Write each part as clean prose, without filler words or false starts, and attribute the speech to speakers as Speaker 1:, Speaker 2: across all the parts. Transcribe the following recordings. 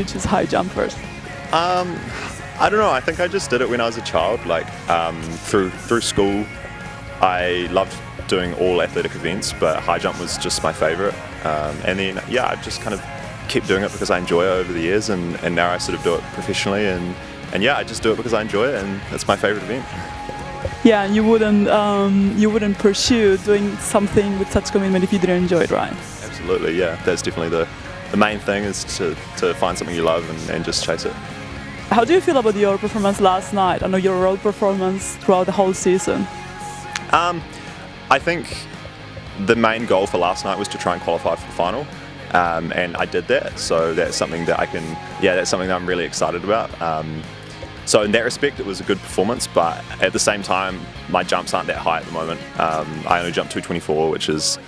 Speaker 1: choose high jump first?
Speaker 2: I don't know. I think I just did it when I was a child. Like through school, I loved doing all athletic events, but high jump was just my favourite. And then I just kind of kept doing it because I enjoy it over the years, and now I sort of do it professionally, and I just do it because I enjoy it, and it's my favourite event.
Speaker 1: Yeah, and you wouldn't pursue doing something with such commitment if you didn't enjoy it, right?
Speaker 2: Absolutely, yeah. That's definitely the main thing, is to find something you love and just chase it.
Speaker 1: How do you feel about your performance last night? I know your road performance throughout the whole season.
Speaker 2: I think the main goal for last night was to try and qualify for the final, and I did that. So that's something that that's something that I'm really excited about. So in that respect, it was a good performance, but at the same time, my jumps aren't that high at the moment. I only jumped 224, which is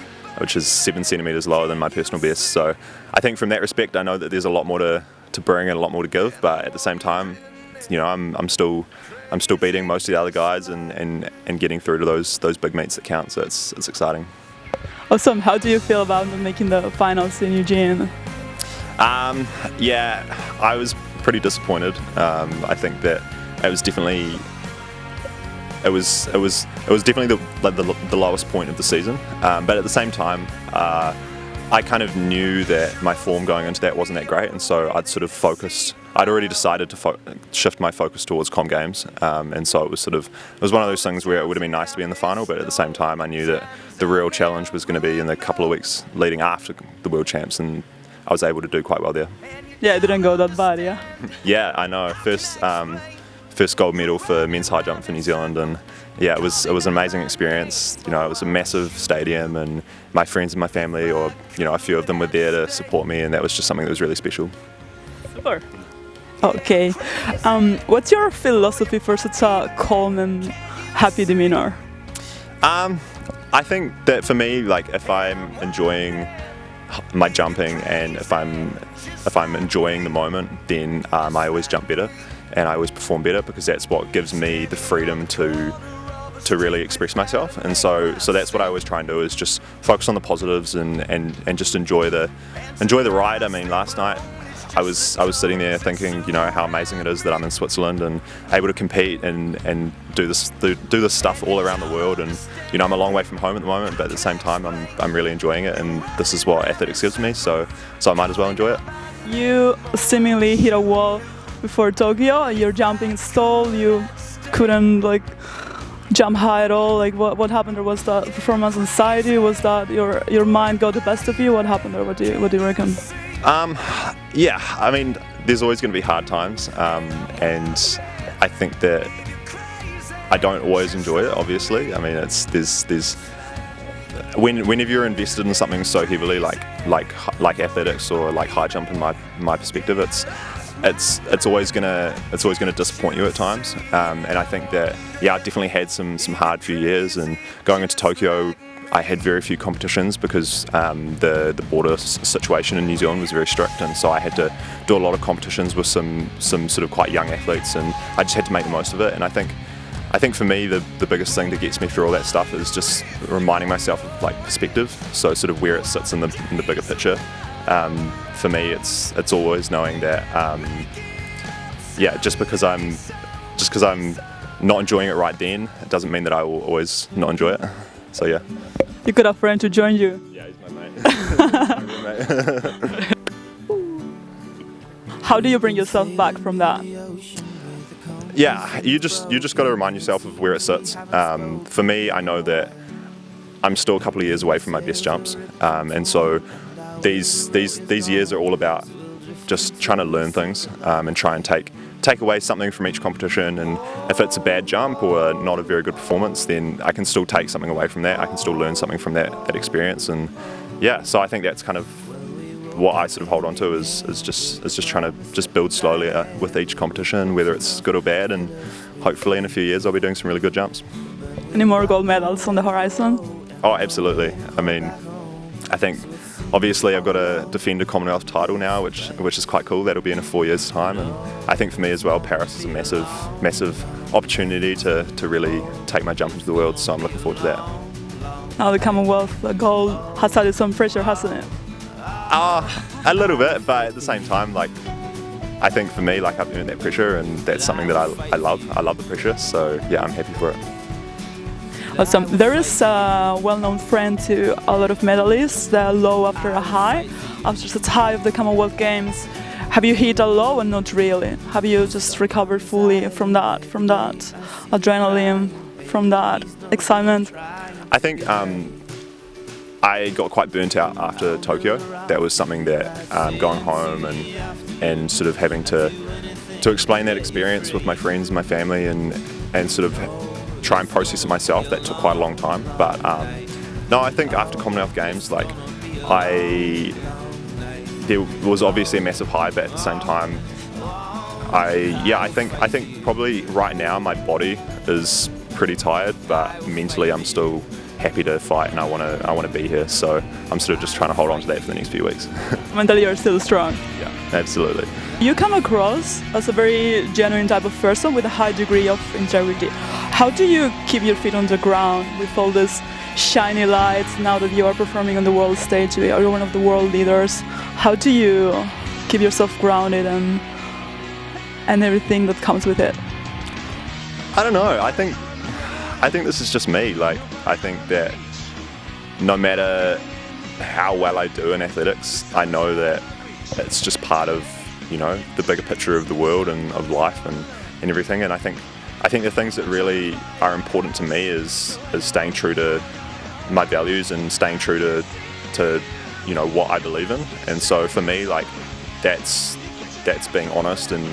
Speaker 2: 7 centimeters lower than my personal best. So I think from that respect, I know that there's a lot more to bring and a lot more to give. But at the same time, I'm still beating most of the other guys and getting through to those big meets that count. So it's exciting.
Speaker 1: Awesome. How do you feel about making the finals in Eugene?
Speaker 2: I was pretty disappointed. I think that it was definitely the lowest point of the season. But at the same time, I kind of knew that my form going into that wasn't that great, and so I'd already decided to shift my focus towards Com Games, and so it was one of those things where it would have been nice to be in the final, but at the same time I knew that the real challenge was going to be in the couple of weeks leading after the World Champs, and I was able to do quite well there.
Speaker 1: Yeah, it didn't go that bad, yeah?
Speaker 2: Yeah, I know. First gold medal for men's high jump for New Zealand, and yeah, it was an amazing experience. It was a massive stadium, and my friends and my family, or a few of them, were there to support me, and that was just something that was really special.
Speaker 1: Super. Okay. What's your philosophy for such a calm and happy demeanor?
Speaker 2: I think that for me, like, if I'm enjoying my jumping and if I'm enjoying the moment, then I always jump better and I always perform better, because that's what gives me the freedom to really express myself. And so that's what I always try and do, is just focus on the positives and just enjoy the ride. I mean, last night I was sitting there thinking, how amazing it is that I'm in Switzerland and able to compete and do this stuff all around the world. And I'm a long way from home at the moment, but at the same time I'm really enjoying it, and this is what athletics gives me. So I might as well enjoy it. You
Speaker 1: seemingly hit a wall before Tokyo. Your jumping stalled. You couldn't jump high at all. What happened? Or was that performance anxiety? Was that your mind got the best of you? What happened? Or what do you reckon?
Speaker 2: Yeah, I mean, there's always going to be hard times, and I think that I don't always enjoy it. Obviously, I mean, there's whenever you're invested in something so heavily, like athletics or like high jump, in my perspective, it's always gonna disappoint you at times, and I think that I definitely had some hard few years, and going into Tokyo, I had very few competitions because the border situation in New Zealand was very strict, and so I had to do a lot of competitions with some sort of quite young athletes, and I just had to make the most of it. And I think for me the biggest thing that gets me through all that stuff is just reminding myself of perspective, so sort of where it sits in the bigger picture. For me, it's always knowing that just because I'm not enjoying it right then, it doesn't mean that I will always not enjoy it. So yeah.
Speaker 1: You could have a friend to join you.
Speaker 2: Yeah, he's my mate.
Speaker 1: How do you bring yourself back from that?
Speaker 2: Yeah, you just got to remind yourself of where it sits. For me, I know that I'm still a couple of years away from my best jumps, and so these years are all about just trying to learn things and try and take away something from each competition. And if it's a bad jump or not a very good performance, then I can still take something away from that. I can still learn something from that experience. And yeah, so I think that's kind of what I sort of hold on to is just trying to just build slowly with each competition, whether it's good or bad. And hopefully in a few years I'll be doing some really good jumps.
Speaker 1: Any more gold medals on the horizon?
Speaker 2: Oh, absolutely. I mean, I think obviously I've got to defend a Commonwealth title now, which is quite cool. That'll be in 4 years' time, and I think for me as well, Paris is a massive opportunity to really take my jump into the world. So I'm looking forward to that.
Speaker 1: Now the Commonwealth gold has added some pressure, hasn't it?
Speaker 2: A little bit, but at the same time, I think for me, like I've earned that pressure, and that's something that I love. I love the pressure, so yeah, I'm happy for it.
Speaker 1: Awesome. There is a well-known friend to a lot of medalists, the low after a high, after such high of the Commonwealth Games. Have you hit a low or not really? Have you just recovered fully from that adrenaline, from that excitement?
Speaker 2: I think I got quite burnt out after Tokyo. That was something that going home and sort of having to explain that experience with my friends and my family and sort of try and process it myself, that took quite a long time. But no, I think after Commonwealth Games, like there was obviously a massive high, but at the same time, I think probably right now my body is pretty tired, but mentally I'm still happy to fight, and I want to be here. So I'm sort of just trying to hold on to that for the next few weeks.
Speaker 1: Mentally, you're still strong.
Speaker 2: Yeah, absolutely.
Speaker 1: You come across as a very genuine type of person with a high degree of integrity. How do you keep your feet on the ground with all these shiny lights now that you are performing on the world stage? You're one of the world leaders. How do you keep yourself grounded and everything that comes with it?
Speaker 2: I don't know. I think this is just me. Like, I think that no matter how well I do in athletics, I know that it's just part of, you know, the bigger picture of the world and of life and everything. And I think the things that really are important to me is staying true to my values and staying true to you know, what I believe in. And so for me, like, that's being honest and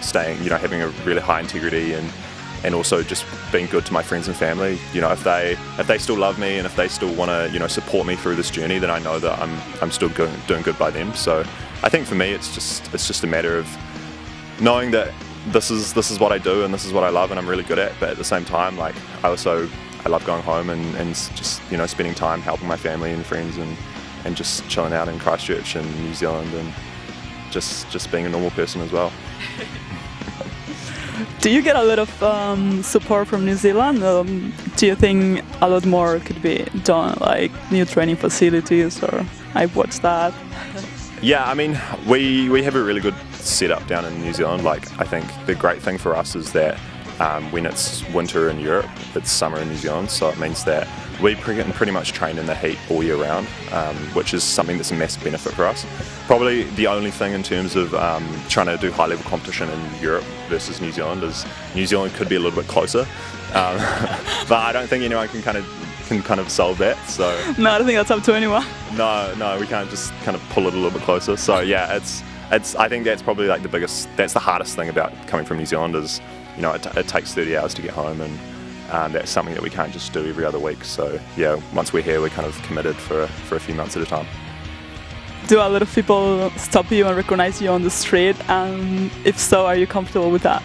Speaker 2: staying, you know, having a really high integrity and also just being good to my friends and family. You know, if they still love me and if they still want to, you know, support me through this journey, then I know that I'm still doing good by them. So I think for me, it's just a matter of knowing that this is what I do and this is what I love and I'm really good at. But at the same time, like, I love going home and just, you know, spending time helping my family and friends and just chilling out in Christchurch and New Zealand and just being a normal person as well.
Speaker 1: Do you get a lot of support from New Zealand? Do you think a lot more could be done, like new training facilities, or I've watched that?
Speaker 2: Yeah, I mean, we have a really good setup down in New Zealand. Like, I think the great thing for us is that when it's winter in Europe, it's summer in New Zealand, so it means that we can pretty much train in the heat all year round, which is something that's a massive benefit for us. Probably the only thing in terms of trying to do high-level competition in Europe versus New Zealand is New Zealand could be a little bit closer, but I don't think anyone can kind of solve that. So
Speaker 1: no, I don't think that's up to anyone.
Speaker 2: No, we can't just kind of pull it a little bit closer. So yeah, it's I think that's probably like that's the hardest thing about coming from New Zealand is, you know, it takes 30 hours to get home, and that's something that we can't just do every other week. So yeah, once we're here, we're kind of committed for a few months at a time.
Speaker 1: Do a lot of people stop you and recognize you on the street? And if so, are you comfortable with that?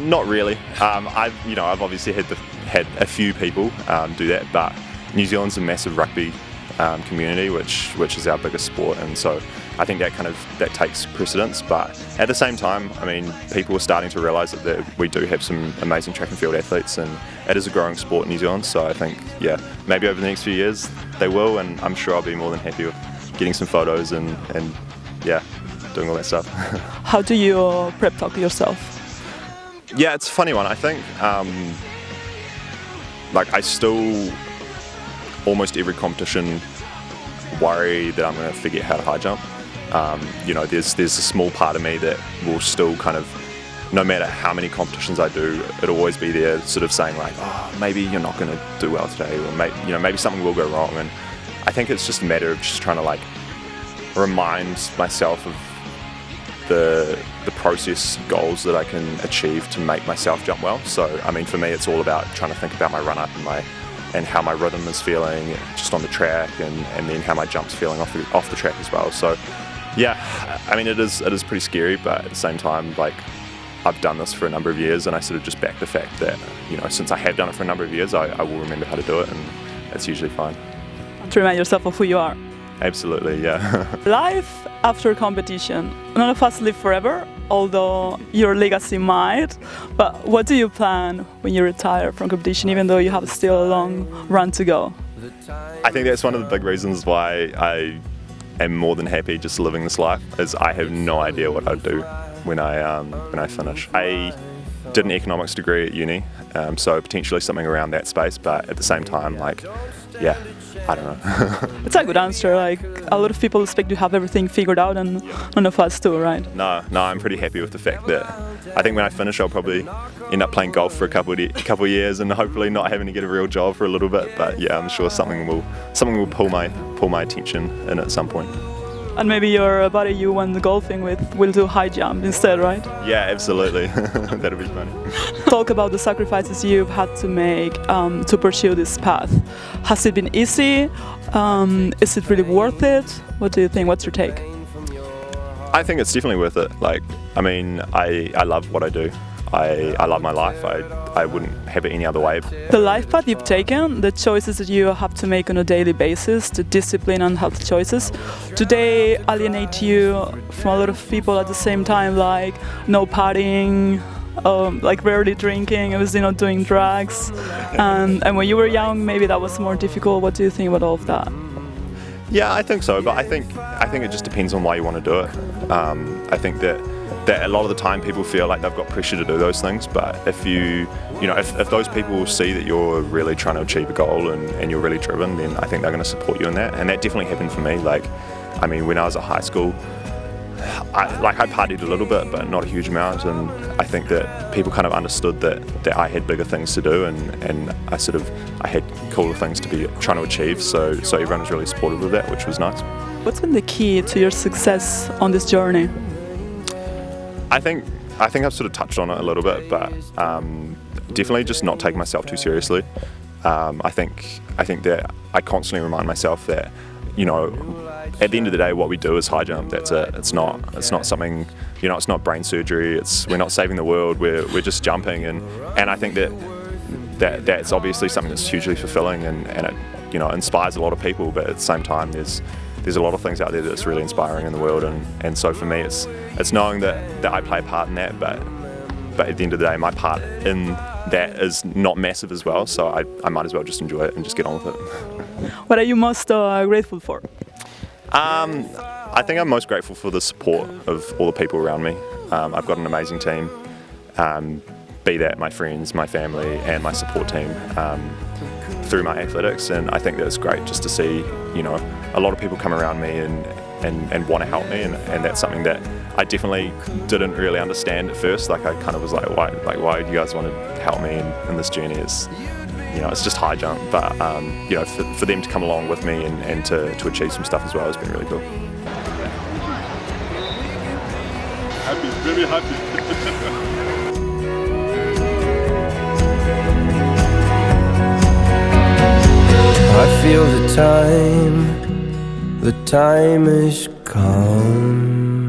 Speaker 2: Not really. I've obviously had a few people do that, but New Zealand's a massive rugby community, which is our biggest sport, and so I think that takes precedence. But at the same time, I mean, people are starting to realise that we do have some amazing track and field athletes, and it is a growing sport in New Zealand. So I think, yeah, maybe over the next few years they will, and I'm sure I'll be more than happy with getting some photos and yeah, doing all that stuff.
Speaker 1: How do you prep talk yourself?
Speaker 2: Yeah, it's a funny one. I think like I still almost every competition worry that I'm going to forget how to high jump. You know, there's a small part of me that will still kind of, no matter how many competitions I do, it'll always be there sort of saying like, oh, maybe you're not going to do well today, or maybe something will go wrong. And I think it's just a matter of just trying to like remind myself of the process goals that I can achieve to make myself jump well. So I mean, for me, it's all about trying to think about my run up and how my rhythm is feeling just on the track, and then how my jump's feeling off the track as well. So yeah, I mean, it is pretty scary, but at the same time, like, I've done this for a number of years, and I sort of just back the fact that, you know, since I have done it for a number of years, I will remember how to do it, and it's usually fine.
Speaker 1: To remind yourself of who you are.
Speaker 2: Absolutely, yeah.
Speaker 1: Life after competition. None of us live forever, although your legacy might. But what do you plan when you retire from competition, even though you have still a long run to go?
Speaker 2: I think that's one of the big reasons why I am more than happy just living this life, is I have no idea what I'd do when I finish. I did an economics degree at uni, so potentially something around that space, but at the same time, like, yeah, I don't know.
Speaker 1: It's a good answer. Like, a lot of people expect to have everything figured out, and none of us do, right?
Speaker 2: No, I'm pretty happy with the fact that I think when I finish, I'll probably end up playing golf for a couple of years, and hopefully not having to get a real job for a little bit. But yeah, I'm sure something will pull my attention in at some point.
Speaker 1: And maybe your buddy you went golfing with will do high jump instead, right?
Speaker 2: Yeah, absolutely. That'll be funny.
Speaker 1: Talk about the sacrifices you've had to make to pursue this path. Has it been easy? Is it really worth it? What do you think? What's your take?
Speaker 2: I think it's definitely worth it. Like, I mean, I love what I do. I love my life. I wouldn't have it any other way.
Speaker 1: The life path you've taken, the choices that you have to make on a daily basis, the discipline and health choices, do they alienate you from a lot of people at the same time, like no partying, like rarely drinking, obviously not doing drugs, and when you were young, maybe that was more difficult. What do you think about all of that?
Speaker 2: Yeah, I think so, but I think it just depends on why you want to do it. I think that a lot of the time people feel like they've got pressure to do those things, but if if those people see that you're really trying to achieve a goal and you're really driven, then I think they're going to support you in that. And that definitely happened for me. Like, I mean, when I was at high school, I partied a little bit, but not a huge amount, and I think that people kind of understood that I had bigger things to do, and I had cooler things to be trying to achieve, so everyone was really supportive of that, which was nice.
Speaker 1: What's been the key to your success on this journey?
Speaker 2: I think I've sort of touched on it a little bit, but definitely just not taking myself too seriously. I think that I constantly remind myself that, at the end of the day, what we do is high jump. That's it. It's not something, it's not brain surgery. We're not saving the world. We're just jumping, and I think that's obviously something that's hugely fulfilling, and it inspires a lot of people. But at the same time, there's a lot of things out there that's really inspiring in the world, and so for me, it's knowing that I play a part in that, but at the end of the day, my part in that is not massive as well, so I might as well just enjoy it and just get on with it.
Speaker 1: What are you most grateful for?
Speaker 2: I think I'm most grateful for the support of all the people around me. I've got an amazing team, be that my friends, my family, and my support team through my athletics, and I think that it's great just to see, a lot of people come around me and want to help me, and that's something that I definitely didn't really understand at first. Like, I kind of was like, why do you guys want to help me in this journey? It's just high jump, but for them to come along with me and to achieve some stuff as well has been really cool.
Speaker 3: Happy, very happy. I feel the time has come.